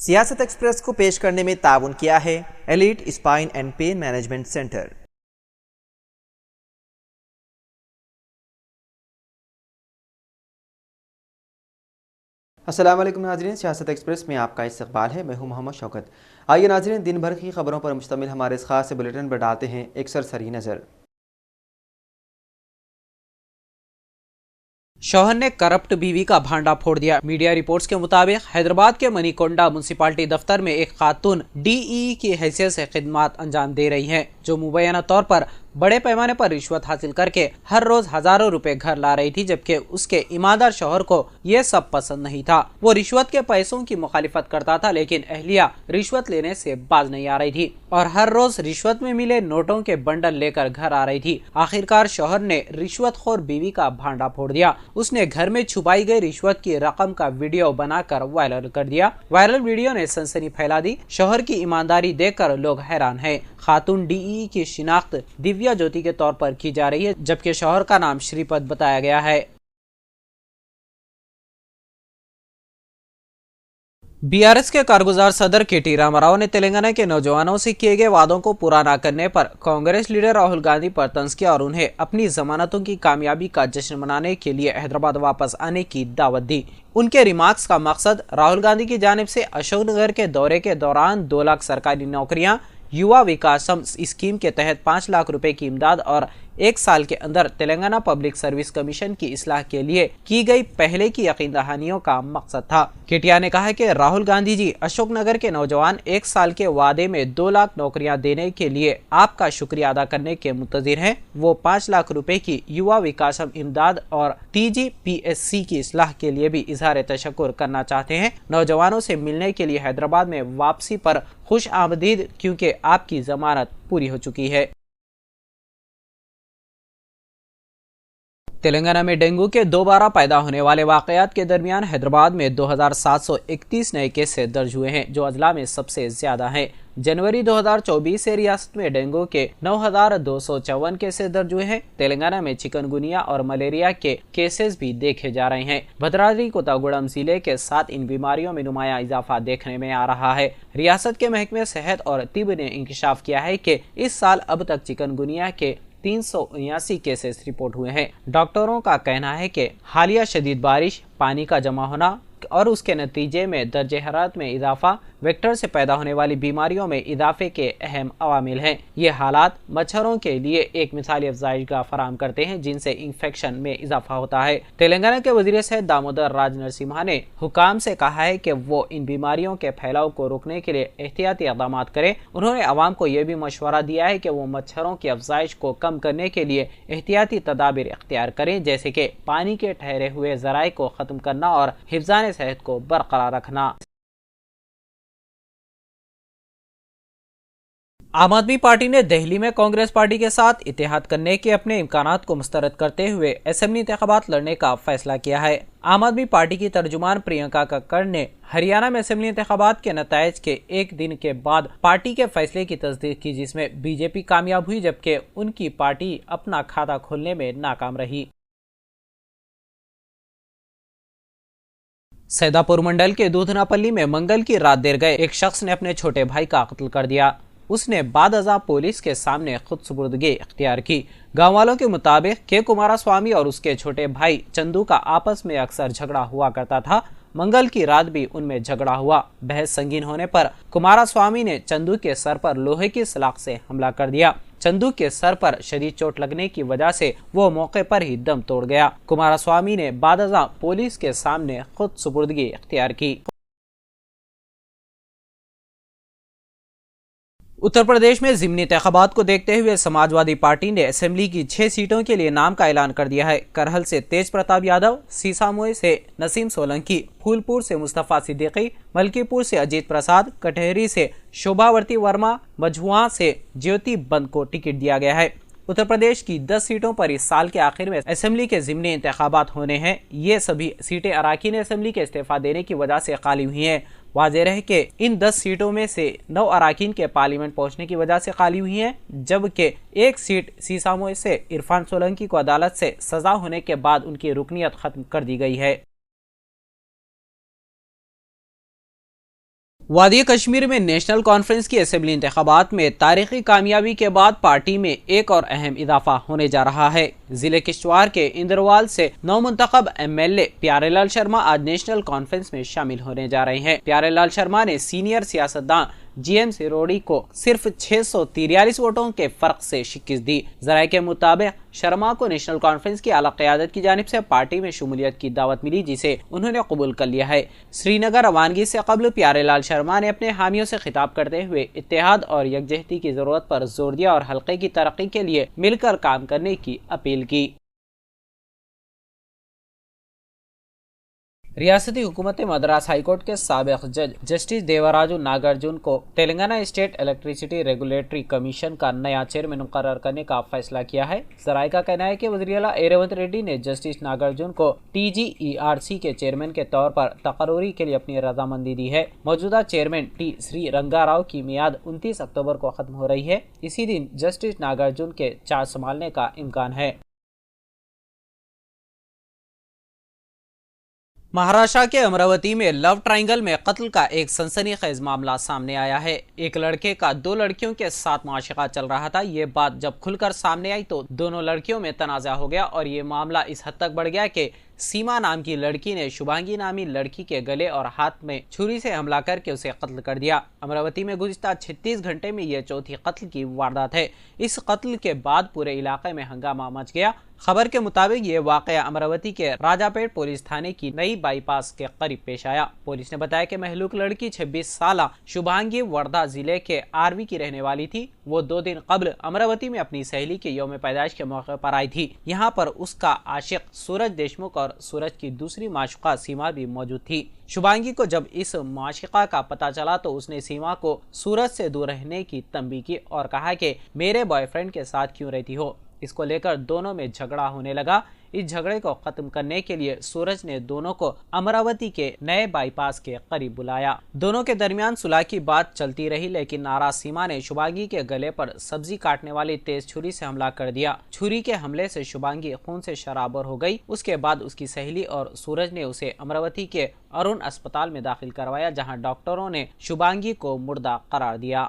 سیاست ایکسپریس کو پیش کرنے میں تعاون کیا ہے Elite Spine and Pain Management Centre. السلام علیکم ناظرین، سیاست ایکسپریس میں آپ کا استقبال ہے۔ میں ہوں محمد شوکت۔ آئیے ناظرین، دن بھر کی خبروں پر مشتمل ہمارے اس خاص بلیٹن پر ڈالتے ہیں ایک سرسری نظر۔ شوہر نے کرپٹ بیوی کا بھانڈا پھوڑ دیا۔ میڈیا رپورٹس کے مطابق حیدرآباد کے منی کونڈا میونسپلٹی دفتر میں ایک خاتون ڈی ای کی حیثیت سے خدمات انجام دے رہی ہیں، جو مبینہ طور پر بڑے پیمانے پر رشوت حاصل کر کے ہر روز ہزاروں روپے گھر لا رہی تھی، جبکہ اس کے ایماندار شوہر کو یہ سب پسند نہیں تھا۔ وہ رشوت کے پیسوں کی مخالفت کرتا تھا، لیکن اہلیہ رشوت لینے سے باز نہیں آ رہی تھی اور ہر روز رشوت میں ملے نوٹوں کے بنڈل لے کر گھر آ رہی تھی۔ آخرکار شوہر نے رشوت خور بیوی کا بھانڈا پھوڑ دیا۔ اس نے گھر میں چھپائی گئی رشوت کی رقم کا ویڈیو بنا کر وائرل کر دیا۔ وائرل ویڈیو نے سنسنی پھیلا دی۔ شوہر کی ایمانداری دیکھ کر لوگ حیران ہیں۔ خاتون ڈی ای کی شناخت دیویا جوتی کے طور پر کی جا رہی ہے، جبکہ شوہر کا نام شری پد بتایا گیا ہے۔ بی آر ایس کے کارگزار صدر کے ٹی راما راؤ نے تلنگانہ کے نوجوانوں سے کیے گئے وعدوں کو پورا نہ کرنے پر کانگریس لیڈر راہل گاندھی پر طنز کیا اور انہیں اپنی ضمانتوں کی کامیابی کا جشن منانے کے لیے حیدرآباد واپس آنے کی دعوت دی۔ ان کے ریمارکس کا مقصد راہل گاندھی کی جانب سے اشوک نگر کے دورے کے دوران 2 لاکھ سرکاری نوکریاں، یووا وکاسم اسکیم کے تحت 5 لاکھ روپے کی امداد اور 1 سال کے اندر تلنگانہ پبلک سروس کمیشن کی اصلاح کے لیے کی گئی پہلے کی یقین دہانیوں کا مقصد تھا۔ کیٹیا نے کہا کہ راہل گاندھی جی اشوک نگر کے نوجوان 1 سال کے وعدے میں 2 لاکھ نوکریاں دینے کے لیے آپ کا شکریہ ادا کرنے کے منتظر ہیں۔ وہ 5 لاکھ روپے کی یووا وکاسم امداد اور T G P S C کی اصلاح کے لیے بھی اظہار تشکر کرنا چاہتے ہیں۔ نوجوانوں سے ملنے کے لیے حیدرآباد میں واپسی پر خوش آمدید، کیونکہ آپ کی ضمانت پوری ہو چکی ہے۔ تلنگانہ میں ڈینگو کے دوبارہ پیدا ہونے والے واقعات کے درمیان حیدرآباد میں 2731 نئے کیسز درج ہوئے ہیں، جو اضلاع میں سب سے زیادہ ہیں۔ جنوری 2024 سے ریاست میں ڈینگو کے 9254 کیسز درج ہوئے ہیں۔ تلنگانہ میں چکن گنیا اور ملیریا کے کیسز بھی دیکھے جا رہے ہیں۔ بھدرادری کوتاگوڑم ضلع کے ساتھ ان بیماریوں میں نمایاں اضافہ دیکھنے میں آ رہا ہے۔ ریاست کے محکمہ صحت اور طب نے انکشاف کیا ہے کہ اس سال اب تک چکن گنیا کے 379 کیسز رپورٹ ہوئے ہیں۔ ڈاکٹروں کا کہنا ہے کہ حالیہ شدید بارش، پانی کا جمع ہونا اور اس کے نتیجے میں درجہ حرارت میں اضافہ ویکٹر سے پیدا ہونے والی بیماریوں میں اضافے کے اہم عوامل ہیں۔ یہ حالات مچھروں کے لیے ایک مثالی افزائش گاہ فراہم کرتے ہیں، جن سے انفیکشن میں اضافہ ہوتا ہے۔ تلنگانہ کے وزیر صحت دامودر راج نرسمہا نے حکام سے کہا ہے کہ وہ ان بیماریوں کے پھیلاؤ کو روکنے کے لیے احتیاطی اقدامات کریں۔ انہوں نے عوام کو یہ بھی مشورہ دیا ہے کہ وہ مچھروں کی افزائش کو کم کرنے کے لیے احتیاطی تدابیر اختیار کریں، جیسے کہ پانی کے ٹھہرے ہوئے ذرائع کو ختم کرنا اور حفظان صحت کو برقرار رکھنا۔ عام آدمی پارٹی نے دہلی میں کانگریس پارٹی کے ساتھ اتحاد کرنے کے اپنے امکانات کو مسترد کرتے ہوئے اسمبلی انتخابات لڑنے کا فیصلہ کیا ہے۔ عام آدمی پارٹی کی ترجمان پرینکا ککڑ نے ہریانہ میں اسمبلی انتخابات کے نتائج کے 1 دن کے بعد پارٹی کے فیصلے کی تصدیق کی، جس میں بی جے پی کامیاب ہوئی، جبکہ ان کی پارٹی اپنا کھاتہ کھولنے میں ناکام رہی۔ سیداپور منڈل کے دودھنا پلی میں منگل کی رات دیر گئے ایک شخص نے اپنے چھوٹے بھائی کا قتل کر دیا۔ اس نے بعد ازاں پولیس کے سامنے خود سپردگی اختیار کی۔ گاؤں والوں کے مطابق کے کمارا سوامی اور اس کے چھوٹے بھائی چندو کا آپس میں اکثر جھگڑا ہوا کرتا تھا۔ منگل کی رات بھی ان میں جھگڑا ہوا۔ بحث سنگین ہونے پر کمارا سوامی نے چندو کے سر پر لوہے کی سلاخ سے حملہ کر دیا۔ چندو کے سر پر شدید چوٹ لگنے کی وجہ سے وہ موقع پر ہی دم توڑ گیا۔ کمارا سوامی نے بعد ازاں پولیس کے سامنے خود سپردگی اختیار کی۔ اتر پردیش میں ضمنی انتخابات کو دیکھتے ہوئے سماجوادی پارٹی نے اسمبلی کی 6 سیٹوں کے لیے نام کا اعلان کر دیا ہے۔ کرہل سے تیج پرتاپ یادو، سیساموئی سے نسیم سولنکی، پھولپور سے مصطفیٰ صدیقی، ملکی پور سے اجیت پرساد، کٹہری سے شوبھاورتی ورما، مجھواں سے جیوتی بند کو ٹکٹ دیا گیا ہے۔ اتر پردیش کی 10 سیٹوں پر اس سال کے آخر میں اسمبلی کے ضمنی انتخابات ہونے ہیں۔ یہ سبھی سیٹیں اراکین اسمبلی کے استعفیٰ دینے کی وجہ سے خالی ہوئی ہیں۔ واضح رہے کہ ان 10 سیٹوں میں سے 9 اراکین کے پارلیمنٹ پہنچنے کی وجہ سے خالی ہوئی ہیں، جبکہ 1 سیٹ سیساموئی سے عرفان سولنکی کو عدالت سے سزا ہونے کے بعد ان کی رکنیت ختم کر دی گئی ہے۔ وادی کشمیر میں نیشنل کانفرنس کی اسمبلی انتخابات میں تاریخی کامیابی کے بعد پارٹی میں ایک اور اہم اضافہ ہونے جا رہا ہے۔ ضلع کشتواڑ کے اندروال سے نو منتخب MLA پیارے لال شرما آج نیشنل کانفرنس میں شامل ہونے جا رہے ہیں۔ پیارے لال شرما نے سینئر سیاستدان GM سروڑی کو صرف 643 ووٹوں کے فرق سے شکست دی۔ ذرائع کے مطابق شرما کو نیشنل کانفرنس کی اعلی قیادت کی جانب سے پارٹی میں شمولیت کی دعوت ملی، جسے انہوں نے قبول کر لیا ہے۔ سری نگر روانگی سے قبل پیارے لال شرما نے اپنے حامیوں سے خطاب کرتے ہوئے اتحاد اور یکجہتی کی ضرورت پر زور دیا اور حلقے کی ترقی کے لیے مل کر کام کرنے کی اپیل کی۔ ریاستی حکومت مدراس ہائی کورٹ کے سابق جج جسٹس دیوراجو ناگارجن کو Telangana state electricity regulatory commission کا نیا چیئرمین مقرر کرنے کا فیصلہ کیا ہے۔ ذرائع کا کہنا ہے کہ وزیر اعلیٰ ریونت ریڈی نے جسٹس ناگارجن کو TGERC کے چیئرمین کے طور پر تقرری کے لیے اپنی رضامندی دی ہے۔ موجودہ چیئرمین ٹی سری رنگا راؤ کی میعاد 29 اکتوبر کو ختم ہو رہی ہے۔ اسی دن جسٹس ناگارجن کے چارج سنبھالنے کا امکان ہے۔ مہاراشٹر کے امراوتی میں لو ٹرائنگل میں قتل کا ایک سنسنی خیز معاملہ سامنے آیا ہے۔ ایک لڑکے کا 2 لڑکیوں کے ساتھ معاشقہ چل رہا تھا۔ یہ بات جب کھل کر سامنے آئی تو دونوں لڑکیوں میں تنازع ہو گیا اور یہ معاملہ اس حد تک بڑھ گیا کہ سیما نام کی لڑکی نے شبھانگی نامی لڑکی کے گلے اور ہاتھ میں چھری سے حملہ کر کے اسے قتل کر دیا۔ امراوتی میں گزشتہ 36 گھنٹے میں یہ چوتھی قتل کی واردات ہے۔ اس قتل کے بعد پورے علاقے میں ہنگامہ مچ گیا۔ خبر کے مطابق یہ واقعہ امراوتی کے راجا پیٹ پولیس تھانے کی نئی بائی پاس کے قریب پیش آیا۔ پولیس نے بتایا کہ مہلوک لڑکی 26 سالہ شبھانگی وردھا ضلع کے آروی کی رہنے والی تھی۔ وہ 2 دن قبل امراوتی میں اپنی سہیلی کے یوم پیدائش کے موقع پر آئی تھی۔ یہاں پر اس کا عاشق سورج دیشمکھ اور سورج کی دوسری معشوقہ سیما بھی موجود تھی۔ شبھانگی کو جب اس معشوقہ کا پتہ چلا تو اس نے سیما کو سورج سے دور رہنے کی تنبیہ کی اور کہا کہ میرے بوائے فرینڈ کے ساتھ کیوں رہتی ہو۔ اس کو لے کر دونوں میں جھگڑا ہونے لگا۔ اس جھگڑے کو ختم کرنے کے لیے سورج نے دونوں کو امراوتی کے نئے بائی پاس کے قریب بلایا۔ دونوں کے درمیان صلح کی بات چلتی رہی، لیکن ناراض سیما نے شبھانگی کے گلے پر سبزی کاٹنے والی تیز چھری سے حملہ کر دیا۔ چھری کے حملے سے شبھانگی خون سے شرابور ہو گئی۔ اس کے بعد اس کی سہیلی اور سورج نے اسے امراوتی کے ارون اسپتال میں داخل کروایا، جہاں ڈاکٹروں نے شبھانگی کو مردہ قرار دیا۔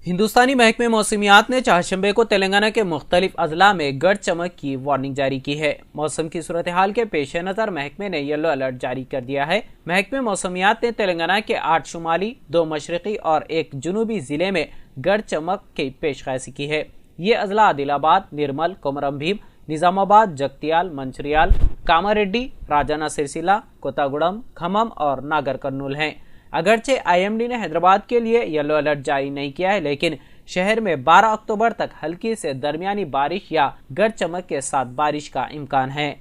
ہندوستانی محکمہ موسمیات نے چہارشنبے کو تلنگانہ کے مختلف اضلاع میں گرج چمک کی وارننگ جاری کی ہے۔ موسم کی صورتحال کے پیش نظر محکمے نے یلو الرٹ جاری کر دیا ہے۔ محکمہ موسمیات نے تلنگانہ کے 8 شمالی، 2 مشرقی اور 1 جنوبی ضلع میں گرج چمک کی پیشخیزی کی ہے۔ یہ اضلاع عادل آباد، نرمل، کومرم بھیم، نظام آباد، جگتیال، منچریال، کاماریڈی، راجانہ سرسیلا، کوتاگوڑم، کھمم اور ناگر کرنول ہیں۔ اگرچہ IMD نے حیدرآباد کے لیے یلو الرٹ جاری نہیں کیا ہے، لیکن شہر میں 12 اکتوبر تک ہلکی سے درمیانی بارش یا گرج چمک کے ساتھ بارش کا امکان ہے۔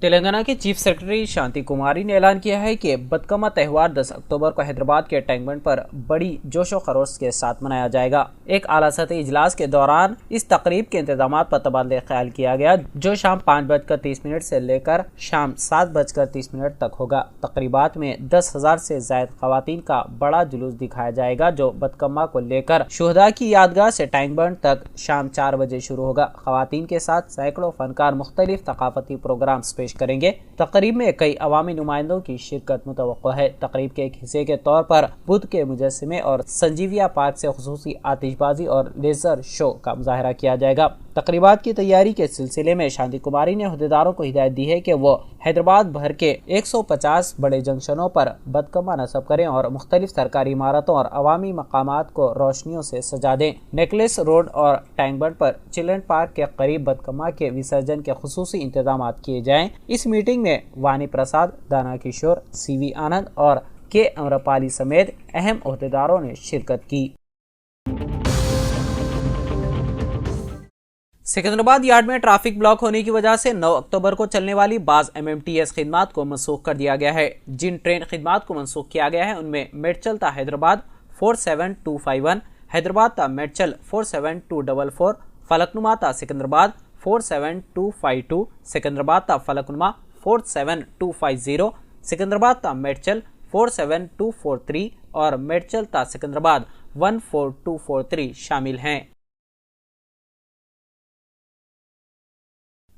تلنگانہ کے چیف سیکرٹری شانتی کماری نے اعلان کیا ہے کہ بتکما تہوار 10 اکتوبر کو حیدرآباد کے ٹینک بنڈ پر بڑی جوش و خروش کے ساتھ منایا جائے گا۔ ایک اعلیٰ سطحی اجلاس کے دوران اس تقریب کے انتظامات پر تبادلہ خیال کیا گیا، جو شام 5:30 سے لے کر شام 7:30 تک ہوگا۔ تقریبات میں 10,000 سے زائد خواتین کا بڑا جلوس دکھایا جائے گا، جو بتکما کو لے کر شہداء کی یادگاہ سے ٹینک بنڈ تک شام 4 بجے شروع ہوگا۔ خواتین کے ساتھ سینکڑوں فنکار مختلف ثقافتی پروگرامز پیش کریں گے۔ تقریب میں کئی عوامی نمائندوں کی شرکت متوقع ہے۔ تقریب کے ایک حصے کے طور پر بدھ کے مجسمے اور سنجیویا پارک سے خصوصی آتش بازی اور لیزر شو کا مظاہرہ کیا جائے گا۔ تقریبات کی تیاری کے سلسلے میں شانتی کماری نے عہدیداروں کو ہدایت دی ہے کہ وہ حیدرآباد بھر کے 150 بڑے جنکشنوں پر بتکما نصب کریں اور مختلف سرکاری عمارتوں اور عوامی مقامات کو روشنیوں سے سجا دیں۔ نیکلس روڈ اور ٹینک بنڈ پر چلڈرن پارک کے قریب بتکما کے وسرجن کے خصوصی انتظامات کیے جائیں۔ اس میٹنگ میں وانی پرساد، دانا کشور، CV آنند اور کے امرپالی سمیت اہم عہدیداروں نے شرکت کی۔ سکندرآباد یارڈ میں ٹریفک بلاک ہونے کی وجہ سے 9 اکتوبر کو چلنے والی بعض MMTS خدمات کو منسوخ کر دیا گیا ہے۔ جن ٹرین خدمات کو منسوخ کیا گیا ہے ان میں میڈچل تا حیدرآباد 47251، حیدرآباد تا میڈچل 47244، فلکنما تا سکندرآباد 47252، سکندرآباد تا فلکنما 47250، سکندرآباد تا میڈچل 47243 اور میڈچل تا سکندرآباد 14243 شامل ہیں۔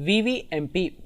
VVMP